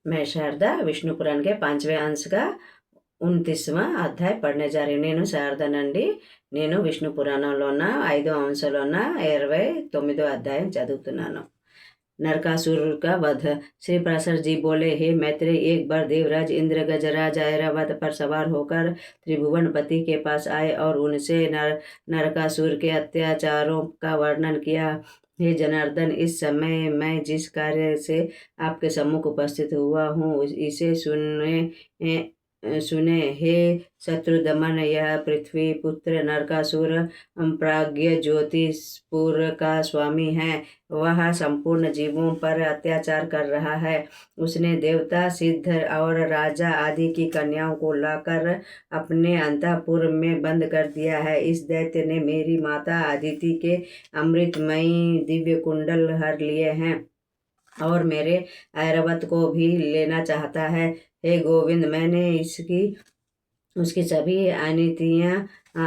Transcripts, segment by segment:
मैं शारदा विष्णु पुराण के 5वें अंश का 29वां అధ్యాయం పడనే జారి నేను శారదనండి. నేను విష్ణు పురాణంలోన 5వ అంశంలోన 29వ అధ్యాయం చదువుతున్నాను. नरकासुर का वध। श्री पराशर जी बोले, हे मैत्रेय, एक बार देवराज इंद्र गजराज ऐरावत पर सवार होकर त्रिभुवनपति के पास आए और उनसे नरकासुर के अत्याचारों का वर्णन किया। हे जनार्दन, इस समय मैं जिस कार्य से आपके सम्मुख उपस्थित हुआ हूँ इसे सुने हे शत्रुदमन, यह पृथ्वी पुत्र नरकासुर प्राज्ञ ज्योतिषपुर का स्वामी है। वह संपूर्ण जीवों पर अत्याचार कर रहा है। उसने देवता, सिद्ध और राजा आदि की कन्याओं को लाकर अपने अंतःपुर में बंद कर दिया है। इस दैत्य ने मेरी माता अदिति के अमृतमयी दिव्य कुंडल हर लिए हैं और मेरे ऐरावत को भी लेना चाहता है। हे गोविंद, मैंने उसकी सभी अनीतियाँ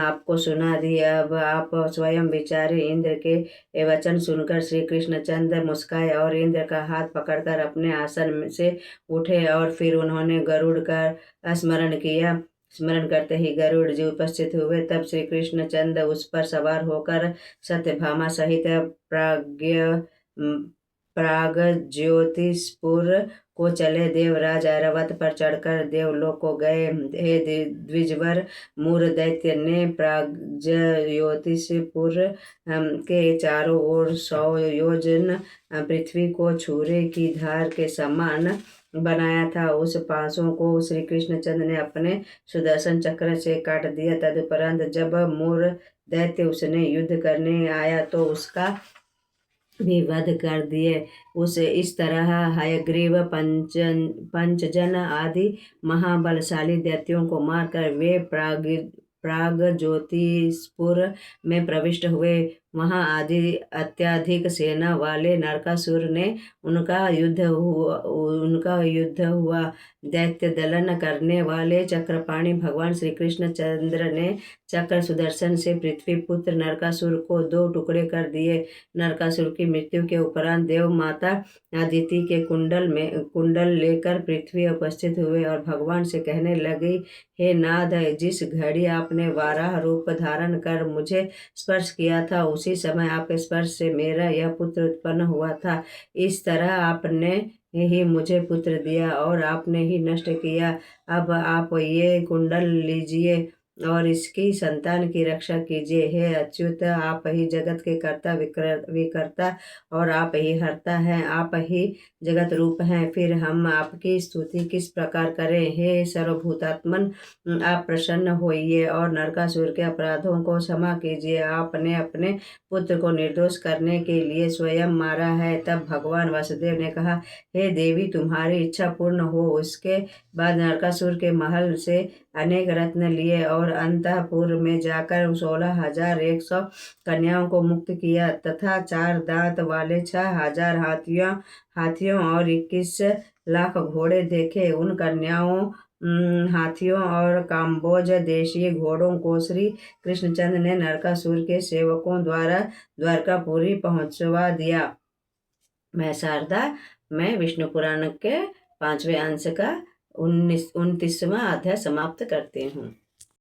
आपको सुना दी। अब आप स्वयं विचारे। इंद्र के ये वचन सुनकर श्री कृष्णचंद्र मुस्काए और इंद्र का हाथ पकड़कर अपने आसन से उठे और फिर उन्होंने गरुड़ का स्मरण किया। स्मरण करते ही गरुड़ जी उपस्थित हुए। तब श्री कृष्णचंद्र उस पर सवार होकर सत्यभामा सहित प्राग ज्योतिषपुर को चले। देवराज ऐरावत पर चढ़कर देवलोक को गए। हे द्विजवर, मूर दैत्य ने प्राग्ज्योतिषपुर के चारों ओर 100 योजन पृथ्वी को छुरे की धार के समान बनाया था। उस पासों को श्री कृष्णचंद्र ने अपने सुदर्शन चक्र से काट दिया। तदुपरांत जब मूर दैत्य उसने युद्ध करने आया तो उसका भी वध कर दिए। उसे इस तरह हयग्रीव, पंचजन आदि महाबलशाली दैत्यों को मारकर वे प्राग ज्योतिषपुर में प्रविष्ट हुए। वहाँ आदि अत्याधिक सेना वाले नरकासुर ने उनका युद्ध हुआ। दैत्य दलन करने वाले चक्रपाणि भगवान श्री कृष्णचंद्र ने चक्र सुदर्शन से पृथ्वी पुत्र नरकासुर को 2 टुकड़े कर दिए। नरकासुर की मृत्यु के उपरांत देव माता अदिति के कुंडल लेकर पृथ्वी उपस्थित हुए और भगवान से कहने लगी, हे नाथ, जिस घड़ी आपने वाराह रूप धारण कर मुझे स्पर्श किया था उसी समय आपके स्पर्श से मेरा यह पुत्र उत्पन्न हुआ था। इस तरह आपने ही मुझे पुत्र दिया और आपने ही नष्ट किया। अब आप ये कुंडल लीजिए और इसकी संतान की रक्षा कीजिए। हे अच्युत, आप ही जगत के कर्ता विकर्ता और आप ही हर्ता हैं, आप ही जगत रूप हैं। फिर हम आपकी स्तुति किस प्रकार करें। हे सर्वभूतात्मन, आप प्रसन्न होइए और नरकासुर के अपराधों को क्षमा कीजिए। आपने अपने पुत्र को निर्दोष करने के लिए स्वयं मारा है। तब भगवान वासुदेव ने कहा, हे देवी, तुम्हारी इच्छा पूर्ण हो। उसके बाद नरकासुर के महल से अनेक रत्न लिए और अंतःपुर में जाकर 16,100 कन्याओं को मुक्त किया तथा 4 दांत वाले 6,000 हाथियों और 21 लाख घोड़े देखे। उन कन्याओं, हाथियों और काम्बोज देशीय घोड़ों को श्री कृष्णचंद्र ने नरकासुर के सेवकों द्वारा द्वारकापुरी पहुंचवा दिया। मैं शारदा, मैं विष्णु पुराण के 5वें अंश का 29वां अध्याय समाप्त करती हूँ।